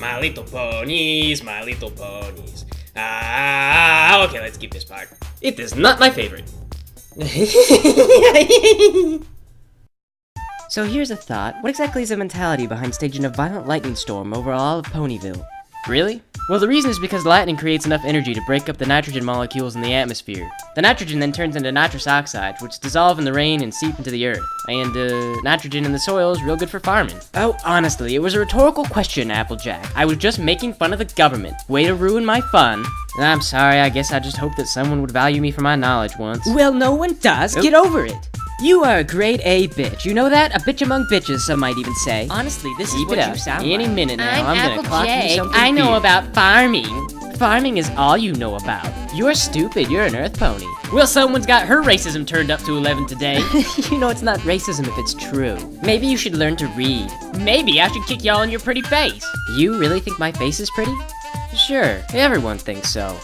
My little ponies, my little ponies. Ah, okay, let's skip this part. It is not my favorite. So here's a thought. What exactly is the mentality behind staging a violent lightning storm over all of Ponyville? Really? Well, the reason is because lightning creates enough energy to break up the nitrogen molecules in the atmosphere. The nitrogen then turns into nitrous oxide, which dissolve in the rain and seep into the earth. And, nitrogen in the soil is real good for farming. Oh, honestly, it was a rhetorical question, Applejack. I was just making fun of the government. Way to ruin my fun. I'm sorry, I guess I just hoped that someone would value me for my knowledge once. Well, no one does. Get over it. You are a grade A bitch. You know that? A bitch among bitches, some might even say. Honestly, this is what you sound like. Any minute now, I'm gonna clock you something. I know about farming. Farming is all you know about. You're stupid, you're an earth pony. Well, someone's got her racism turned up to 11 today. You know it's not racism if it's true. Maybe you should learn to read. Maybe I should kick y'all in your pretty face. You really think my face is pretty? Sure, everyone thinks so.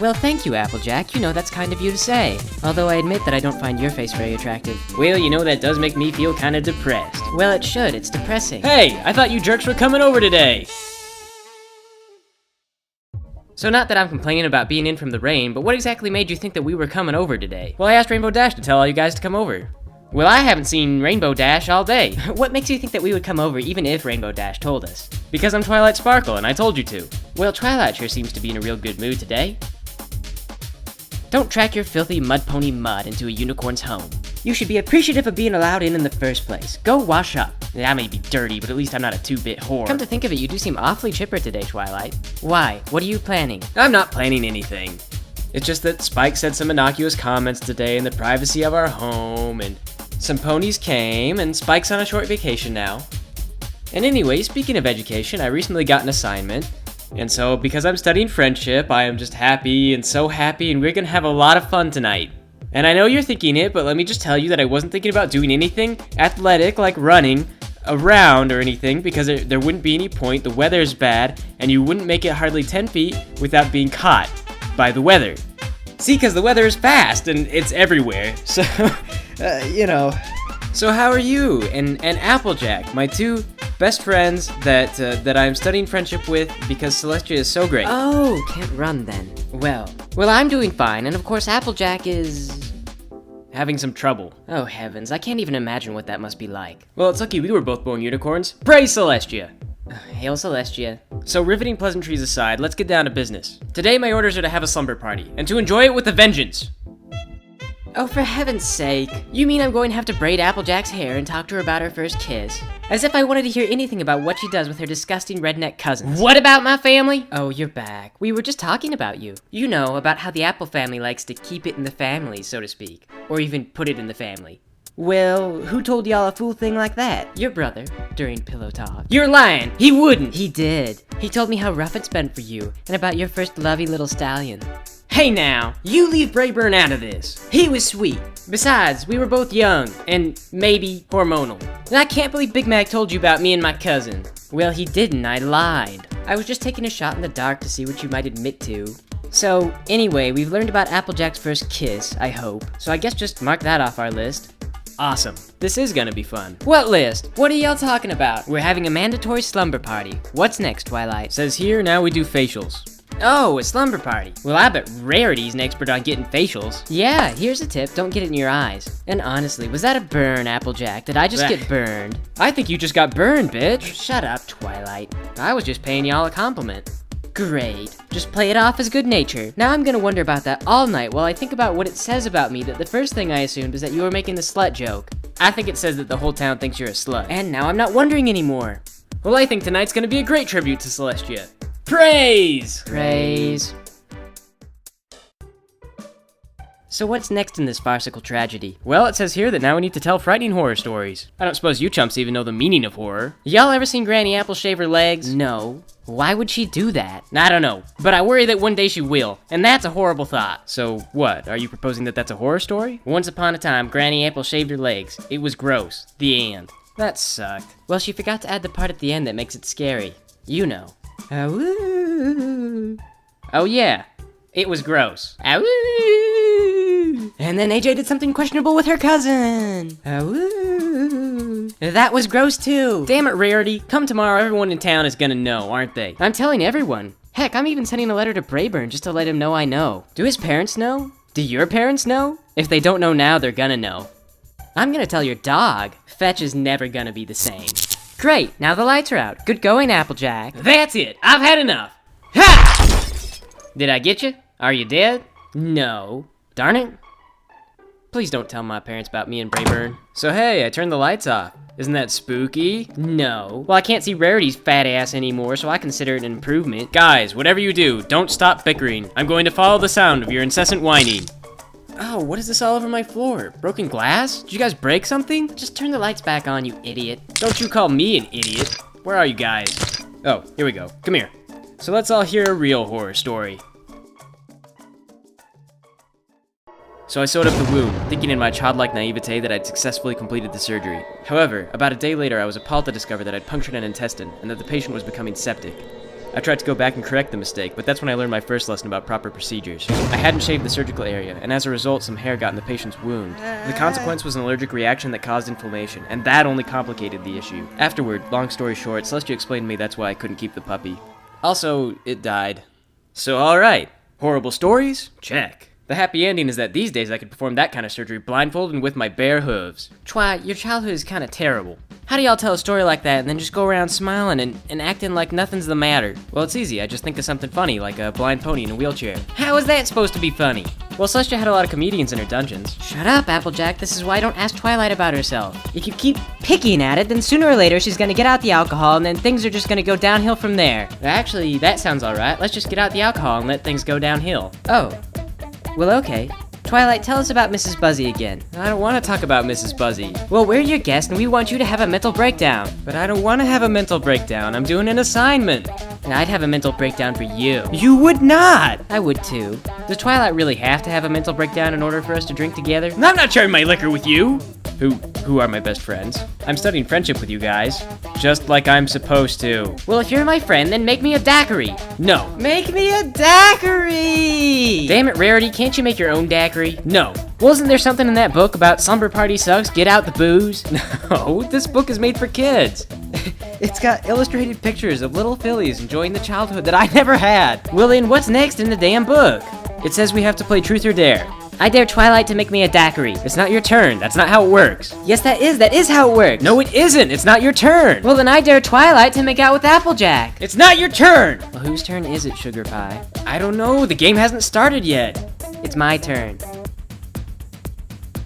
Well, thank you, Applejack. You know, that's kind of you to say. Although I admit that I don't find your face very attractive. Well, you know, that does make me feel kind of depressed. Well, it should. It's depressing. Hey, I thought you jerks were coming over today. So not that I'm complaining about being in from the rain, but what exactly made you think that we were coming over today? Well, I asked Rainbow Dash to tell all you guys to come over. Well, I haven't seen Rainbow Dash all day. What makes you think that we would come over even if Rainbow Dash told us? Because I'm Twilight Sparkle and I told you to. Well, Twilight sure seems to be in a real good mood today. Don't track your filthy mud pony mud into a unicorn's home. You should be appreciative of being allowed in the first place. Go wash up. Yeah, I may be dirty, but at least I'm not a 2-bit whore. Come to think of it, you do seem awfully chipper today, Twilight. Why? What are you planning? I'm not planning anything. It's just that Spike said some innocuous comments today in the privacy of our home, and some ponies came, and Spike's on a short vacation now. And anyway, speaking of education, I recently got an assignment. And so, because I'm studying friendship, I am just happy, and we're gonna have a lot of fun tonight. And I know you're thinking it, but let me just tell you that I wasn't thinking about doing anything athletic, like running around or anything, because there wouldn't be any point, the weather's bad, and you wouldn't make it hardly 10 feet without being caught by the weather. See, because the weather is fast, and it's everywhere, so, you know. So how are you, and Applejack, my two best friends that I'm studying friendship with because Celestia is so great. Oh, can't run then. Well, I'm doing fine, and of course Applejack is having some trouble. Oh heavens, I can't even imagine what that must be like. Well, it's lucky we were both born unicorns. Praise Celestia! Hail Celestia. So riveting pleasantries aside, let's get down to business. Today my orders are to have a slumber party, and to enjoy it with a vengeance. Oh, for heaven's sake. You mean I'm going to have to braid Applejack's hair and talk to her about her first kiss? As if I wanted to hear anything about what she does with her disgusting redneck cousins. What about my family? Oh, you're back. We were just talking about you. You know, about how the Apple family likes to keep it in the family, so to speak. Or even put it in the family. Well, who told y'all a fool thing like that? Your brother, during pillow talk. You're lying! He wouldn't! He did. He told me how rough it's been for you, and about your first lovey little stallion. Hey now, you leave Brayburn out of this. He was sweet. Besides, we were both young, and maybe hormonal. And I can't believe Big Mac told you about me and my cousin. Well, he didn't, I lied. I was just taking a shot in the dark to see what you might admit to. So, anyway, we've learned about Applejack's first kiss, I hope. So I guess just mark that off our list. Awesome. This is gonna be fun. What list? What are y'all talking about? We're having a mandatory slumber party. What's next, Twilight? Says here, now we do facials. Oh, a slumber party. Well, I bet Rarity's an expert on getting facials. Yeah, here's a tip, don't get it in your eyes. And honestly, was that a burn, Applejack? Did I just get burned? I think you just got burned, bitch. Shut up, Twilight. I was just paying y'all a compliment. Great. Just play it off as good nature. Now I'm gonna wonder about that all night while I think about what it says about me that the first thing I assumed is that you were making the slut joke. I think it says that the whole town thinks you're a slut. And now I'm not wondering anymore. Well, I think tonight's gonna be a great tribute to Celestia. Praise! Praise. So what's next in this farcical tragedy? Well, it says here that now we need to tell frightening horror stories. I don't suppose you chumps even know the meaning of horror. Y'all ever seen Granny Apple shave her legs? No. Why would she do that? I don't know, but I worry that one day she will, and that's a horrible thought. So what, are you proposing that that's a horror story? Once upon a time, Granny Apple shaved her legs. It was gross. The end. That sucked. Well, she forgot to add the part at the end that makes it scary. You know. Awoo. Oh yeah, it was gross. Awoo. And then AJ did something questionable with her cousin. Awoo. That was gross too. Damn it, Rarity. Come tomorrow, everyone in town is gonna know, aren't they? I'm telling everyone. Heck, I'm even sending a letter to Brayburn just to let him know I know. Do his parents know? Do your parents know? If they don't know now, they're gonna know. I'm gonna tell your dog. Fetch is never gonna be the same. Great, now the lights are out. Good going, Applejack. That's it. I've had enough. Ha! Did I get you? Are you dead? No. Darn it. Please don't tell my parents about me and Brayburn. So hey, I turned the lights off. Isn't that spooky? No. Well, I can't see Rarity's fat ass anymore, so I consider it an improvement. Guys, whatever you do, don't stop bickering. I'm going to follow the sound of your incessant whining. Oh, what is this all over my floor? Broken glass? Did you guys break something? Just turn the lights back on, you idiot. Don't you call me an idiot. Where are you guys? Oh, here we go. Come here. So let's all hear a real horror story. So I sewed up the wound, thinking in my childlike naivete that I'd successfully completed the surgery. However, about a day later I was appalled to discover that I'd punctured an intestine and that the patient was becoming septic. I tried to go back and correct the mistake, but that's when I learned my first lesson about proper procedures. I hadn't shaved the surgical area, and as a result some hair got in the patient's wound. The consequence was an allergic reaction that caused inflammation, and that only complicated the issue. Afterward, long story short, Celestia explained to me that's why I couldn't keep the puppy. Also, it died. So alright, horrible stories? Check. The happy ending is that these days I could perform that kind of surgery blindfolded and with my bare hooves. Twy, your childhood is kind of terrible. How do y'all tell a story like that and then just go around smiling and acting like nothing's the matter? Well, it's easy. I just think of something funny, like a blind pony in a wheelchair. How is that supposed to be funny? Well, Celestia had a lot of comedians in her dungeons. Shut up, Applejack. This is why I don't ask Twilight about herself. If you keep picking at it, then sooner or later she's gonna get out the alcohol and then things are just gonna go downhill from there. Actually, that sounds alright. Let's just get out the alcohol and let things go downhill. Oh. Well, okay. Twilight, tell us about Mrs. Buzzy again. I don't want to talk about Mrs. Buzzy. Well, we're your guest and we want you to have a mental breakdown. But I don't want to have a mental breakdown. I'm doing an assignment. And I'd have a mental breakdown for you. You would not! I would too. Does Twilight really have to have a mental breakdown in order for us to drink together? I'm not sharing my liquor with you! Who are my best friends? I'm studying friendship with you guys. Just like I'm supposed to. Well, if you're my friend, then make me a daiquiri. No. Make me a daiquiri! Damn it, Rarity, can't you make your own daiquiri? No. Wasn't there something in that book about slumber party sucks, get out the booze? No, this book is made for kids. It's got illustrated pictures of little fillies enjoying the childhood that I never had. Well then, what's next in the damn book? It says we have to play Truth or Dare. I dare Twilight to make me a daiquiri. It's not your turn. That's not how it works. Yes, that is how it works. No, it isn't. It's not your turn. Well, then I dare Twilight to make out with Applejack. It's not your turn. Well, whose turn is it, Sugar Pie? I don't know. The game hasn't started yet. It's my turn.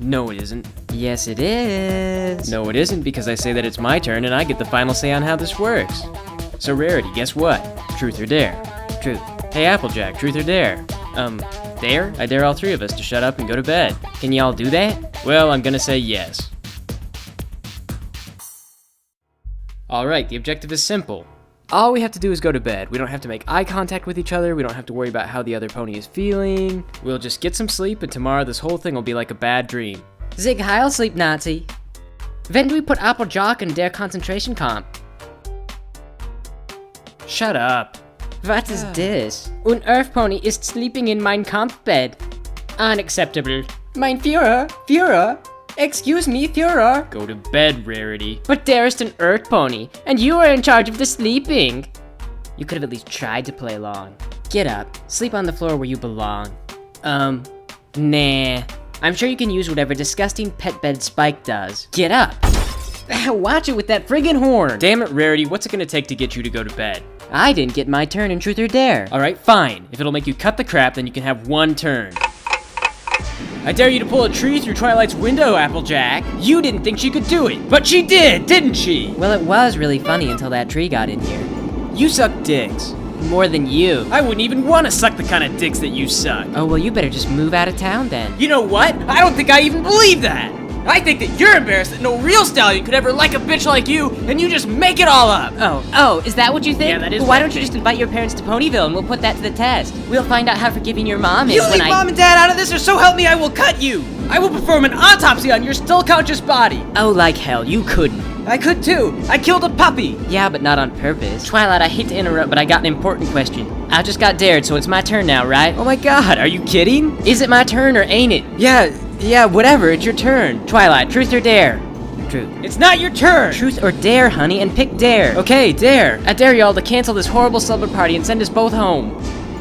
No, it isn't. Yes, it is. No, it isn't, because I say that it's my turn and I get the final say on how this works. So, Rarity, guess what? Truth or Dare? Truth. Hey, Applejack, truth or dare? Dare? I dare all three of us to shut up and go to bed. Can y'all do that? Well, I'm gonna say yes. Alright, the objective is simple. All we have to do is go to bed. We don't have to make eye contact with each other. We don't have to worry about how the other pony is feeling. We'll just get some sleep, and tomorrow this whole thing will be like a bad dream. Zig Heil, sleep Nazi. When do we put Applejack in der concentration camp? Shut up. What is this? Ein Earth Pony is sleeping in mein Kampfbed. Unacceptable. Mein Führer. Excuse me, Führer. Go to bed, Rarity. But there is an Earth Pony, and you are in charge of the sleeping. You could have at least tried to play along. Get up. Sleep on the floor where you belong. Nah. I'm sure you can use whatever disgusting pet bed Spike does. Get up. Watch it with that friggin' horn. Damn it, Rarity, what's it gonna take to get you to go to bed? I didn't get my turn in Truth or Dare. Alright, fine. If it'll make you cut the crap, then you can have one turn. I dare you to pull a tree through Twilight's window, Applejack. You didn't think she could do it, but she did, didn't she? Well, it was really funny until that tree got in here. You suck dicks. More than you. I wouldn't even want to suck the kind of dicks that you suck. Oh, well, you better just move out of town then. You know what? I don't think I even believe that. I think that you're embarrassed that no real stallion could ever like a bitch like you, and you just make it all up. Oh, is that what you think? Yeah, that is well, what why I don't you think. just invite your parents to Ponyville and we'll put that to the test. We'll find out how forgiving your mom is You when leave mom and dad out of this, or so help me, I will cut you. I will perform an autopsy on your still conscious body. Oh, like hell, you couldn't. I could too. I killed a puppy. Yeah, but not on purpose. Twilight, I hate to interrupt, but I got an important question. I just got dared, so it's my turn now, right? Oh my god, are you kidding? Is it my turn or ain't it? Yeah, whatever, it's your turn. Twilight, truth or dare? Truth. It's not your turn! Truth or dare, honey, and pick dare. Okay, dare! I dare y'all to cancel this horrible slumber party and send us both home.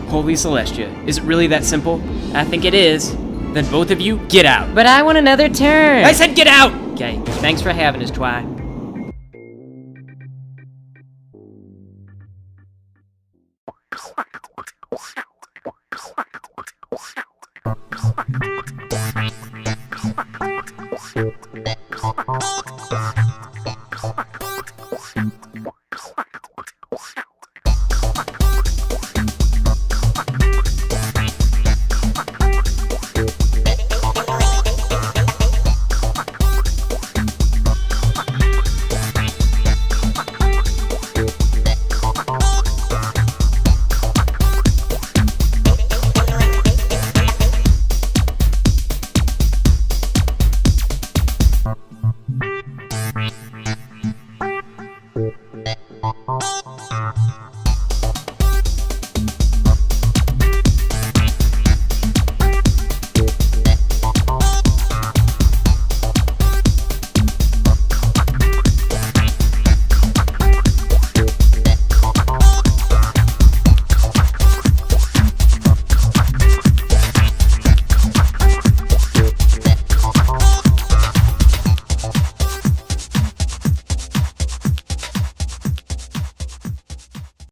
Holy Celestia, is it really that simple? I think it is. Then both of you, get out! But I want another turn! I said get out! Okay, thanks for having us, Twy.